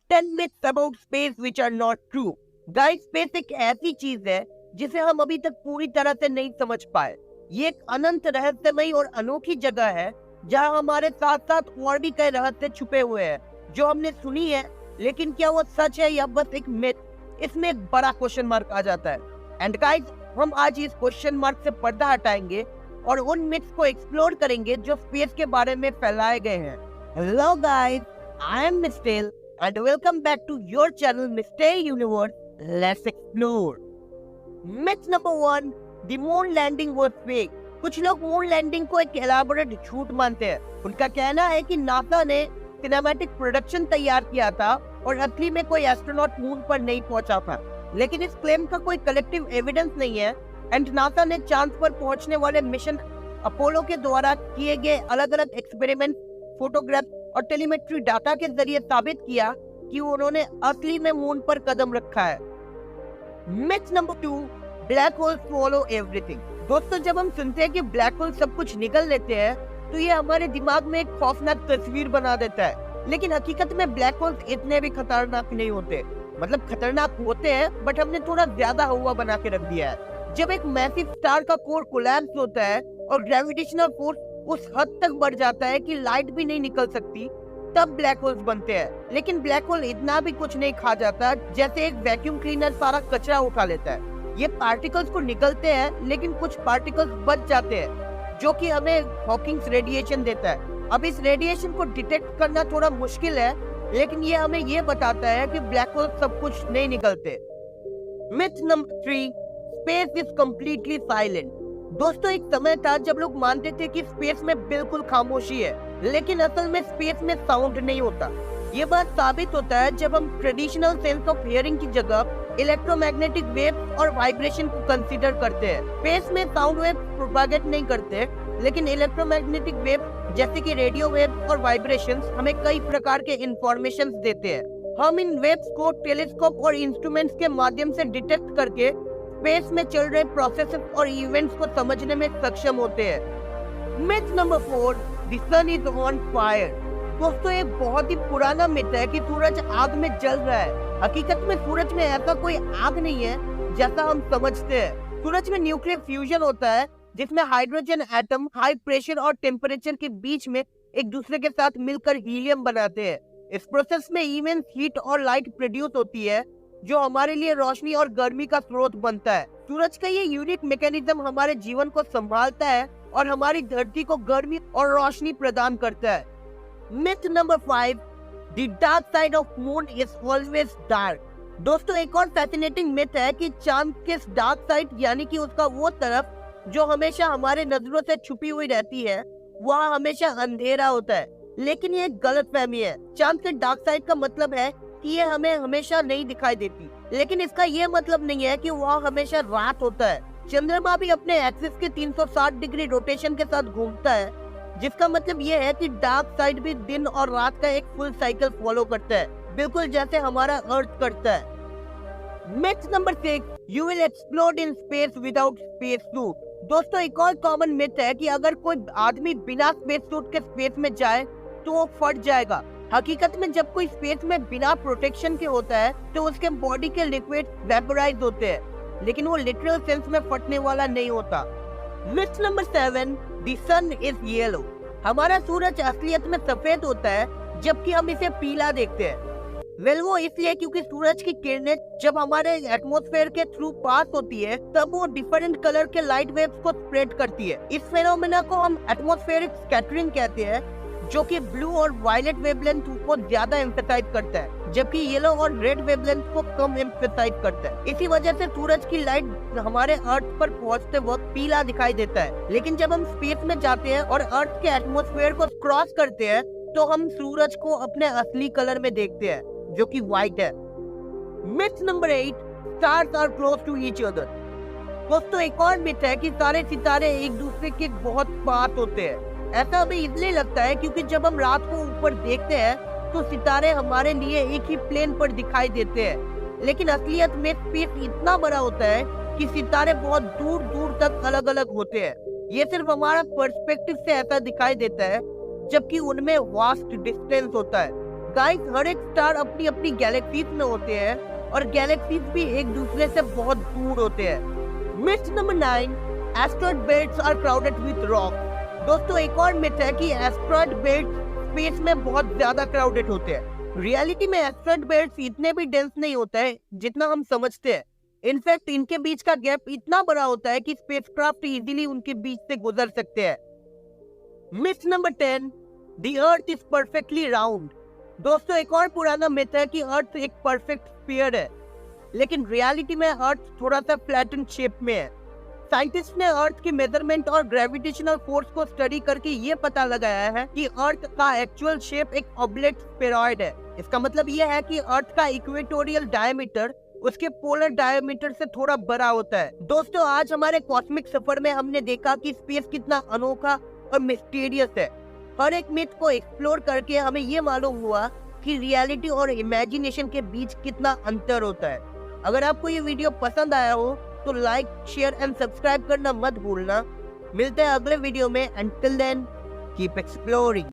10 myths about space which are not true. Guys, space एक ऐसी चीज है जिसे हम अभी तक पूरी तरह से नहीं समझ पाए। ये एक अनंत रहस्यमयी और अनोखी जगह है जहां हमारे साथ साथ और भी कई रहस्य छुपे हुए हैं जो हमने सुनी है, लेकिन क्या वो सच है या बस एक मिथ? इसमें एक बड़ा क्वेश्चन मार्क आ जाता है। एंड गाइस, हम आज इस क्वेश्चन मार्क से पर्दा हटाएंगे और उन मिथ्स को एक्सप्लोर करेंगे जो स्पेस के बारे में फैलाए गए हैं। हेलो गाइस, आई एम मिस्टेल and welcome back to your channel Mistake Universe. Let's explore. Myth number 1, the moon landing was fake. कुछ लोग मून लैंडिंग को एक एलाबोरेट झूठ मानते हैं। उनका कहना है कि नासा ने सिनेमैटिक प्रोडक्शन तैयार किया था और असली में कोई एस्ट्रोनॉट मून पर नहीं पहुंचा था। लेकिन इस क्लेम का कोई कलेक्टिव एविडेंस नहीं है एंड नासा ने चांद पर पहुंचने वाले मिशन अपोलो के द्वारा किए गए अलग अलग एक्सपेरिमेंट, फोटोग्राफ और टेलीमेट्री डाटा के जरिए साबित किया कि उन्होंने असली में मून पर कदम रखा है। Myth number 2, black hole swallow everything. दोस्तों, जब हम सुनते हैं कि ब्लैक होल सब कुछ निगल लेते हैं तो ये हमारे दिमाग में एक खौफनाक तस्वीर बना देता है। लेकिन हकीकत में ब्लैक होल्स इतने भी खतरनाक नहीं होते। मतलब खतरनाक होते हैं बट हमने थोड़ा ज्यादा हवा बना के रख दिया है। जब एक मैसिव स्टार का कोर कोलैप्स होता है और ग्रेविटेशनल फोर्स उस हद तक बढ़ जाता है कि लाइट भी नहीं निकल सकती, तब ब्लैक होल्स बनते हैं। लेकिन ब्लैक होल इतना भी कुछ नहीं खा जाता जैसे एक वैक्यूम क्लीनर सारा कचरा उठा लेता है। ये पार्टिकल्स को निकलते हैं लेकिन कुछ पार्टिकल्स बच जाते हैं जो कि हमें हॉकिंग्स रेडिएशन देता है। अब इस रेडिएशन को डिटेक्ट करना थोड़ा मुश्किल है, लेकिन ये हमें ये बताता है कि ब्लैक होल सब कुछ नहीं निकलते। Myth number 3, space is completely silent. दोस्तों, एक समय था जब लोग मानते थे कि स्पेस में बिल्कुल खामोशी है, लेकिन असल में स्पेस में साउंड नहीं होता। ये बात साबित होता है जब हम ट्रेडिशनल सेंस ऑफ हियरिंग की जगह इलेक्ट्रोमैग्नेटिक वेव और वाइब्रेशन को कंसीडर करते हैं। स्पेस में साउंड वेव प्रोपागेट नहीं करते, लेकिन इलेक्ट्रोमैग्नेटिक वेव जैसे कि रेडियो वेव और वाइब्रेशंस हमें कई प्रकार के इंफॉर्मेशन देते हैं। हम इन वेव्स को टेलीस्कोप और इंस्ट्रूमेंट्स के माध्यम से डिटेक्ट करके स्पेस में चल रहे प्रोसेसेस और इवेंट्स को समझने में सक्षम होते हैं। Myth number 4, the sun is on fire. दोस्तों, एक बहुत ही पुराना मिथ है कि सूरज आग में जल रहा है। हकीकत में सूरज में ऐसा कोई आग नहीं है जैसा हम समझते हैं। सूरज में न्यूक्लियर फ्यूजन होता है जिसमें हाइड्रोजन एटम हाई प्रेशर और टेम्परेचर के बीच में एक दूसरे के साथ मिलकर हीलियम बनाते हैं। इस प्रोसेस में इमेंस हीट और लाइट प्रोड्यूस होती है जो हमारे लिए रोशनी और गर्मी का स्रोत बनता है। सूरज का ये यूनिक मैकेनिज्म हमारे जीवन को संभालता है और हमारी धरती को गर्मी और रोशनी प्रदान करता है। Myth number 5, the dark side of moon is always dark. दोस्तों, एक और फैसिनेटिंग मिथ है कि चांद के डार्क साइड यानी कि उसका वो तरफ जो हमेशा हमारे नजरों से छुपी हुई रहती है, वह हमेशा अंधेरा होता है। लेकिन ये एक गलतफहमी है। चांद के डार्क साइड का मतलब है कि ये हमें हमेशा नहीं दिखाई देती, लेकिन इसका ये मतलब नहीं है कि वह हमेशा रात होता है। चंद्रमा भी अपने एक्सिस के 360 डिग्री रोटेशन के साथ घूमता है, जिसका मतलब ये है कि डार्क साइड भी दिन और रात का एक फुल साइकिल फॉलो करता है, बिल्कुल जैसे हमारा अर्थ करता है। Myth number 6, you will explode in space without space suit. दोस्तों, एक और कॉमन मिथ है कि अगर कोई आदमी बिना स्पेस सूट के स्पेस में जाए तो वो फट जाएगा। हकीकत में जब कोई स्पेस में बिना प्रोटेक्शन के होता है तो उसके बॉडी के लिक्विड वेपोराइज होते हैं, लेकिन वो लिटरल सेंस में फटने वाला नहीं होता। Myth number 7, the sun is yellow. हमारा सूरज असलियत में सफेद होता है जबकि हम इसे पीला देखते हैं। वो इसलिए क्योंकि सूरज की किरणें जब हमारे एटमॉस्फेयर के थ्रू पास होती है तब वो डिफरेंट कलर के लाइट वेव्स को स्प्रेड करती है। इस फेनोमेना को हम एटमॉस्फेरिक स्कैटरिंग कहते हैं, जो कि ब्लू और वायलेट वेवलेंथ को ज्यादा एम्फेसाइज करता है, जबकि येलो और रेड वेवलेंथ को कम एम्फेसाइज करता है। इसी वजह से सूरज की लाइट हमारे अर्थ पर पहुंचते वक्त पीला दिखाई देता है, लेकिन जब हम स्पेस में जाते हैं और अर्थ के एटमॉस्फेयर को क्रॉस करते हैं तो हम सूरज को अपने असली कलर में देखते हैं, जो कि व्हाइट है। Myth number 8, stars are close to each other. दोस्तों, एक और मिथ है कि सारे सितारे एक दूसरे के बहुत पास होते हैं। ऐसा हमें इसलिए लगता है क्योंकि जब हम रात को ऊपर देखते हैं तो सितारे हमारे लिए एक ही प्लेन पर दिखाई देते हैं, लेकिन असलियत में स्पेस इतना बड़ा होता है कि सितारे बहुत दूर दूर तक अलग अलग होते हैं। ये सिर्फ हमारा पर्सपेक्टिव से ऐसा दिखाई देता है, जबकि उनमें वास्ट डिस्टेंस होता है। गाइस हर एक स्टार अपनी अपनी गैलेक्सीज में होते हैं और गैलेक्सीज भी एक दूसरे से बहुत दूर होते हैं। Myth number 9, asteroid belts are crowded with rock. दोस्तों एक और मिथ है कि एस्टेरॉयड बेल्ट स्पेस में बहुत ज्यादा क्राउडेड होते हैं। रियलिटी में एस्टेरॉयड बेल्ट्स इतने भी डेंस नहीं होता है जितना हम समझते हैं। इनफैक्ट इनके बीच का गैप इतना बड़ा होता है कि स्पेसक्राफ्ट इजीली उनके बीच से गुजर सकते हैं। Myth number 10, the earth is perfectly round. दोस्तों एक और पुराना मिथ है कि अर्थ एक परफेक्ट स्फीयर है, लेकिन रियलिटी में अर्थ थोड़ा सा फ्लैटन शेप में है। साइंटिस्ट ने अर्थ की मेजरमेंट और ग्रेविटेशनल फोर्स को स्टडी करके ये पता लगाया है कि अर्थ का एक्चुअल शेप एक ऑब्लेट स्फेरॉइड है। इसका मतलब ये है कि अर्थ का इक्वेटोरियल डायमीटर उसके पोलर डायमीटर से थोड़ा बड़ा होता है। दोस्तों आज हमारे कॉस्मिक सफर में हमने देखा कि स्पेस कितना अनोखा और मिस्टीरियस है। हर एक मिथ को एक्सप्लोर करके हमें ये मालूम हुआ कि रियलिटी और इमेजिनेशन के बीच कितना अंतर होता है। अगर आपको ये वीडियो पसंद आया हो तो लाइक, शेयर एंड सब्सक्राइब करना मत भूलना। मिलते हैं अगले वीडियो में। Until then, keep exploring.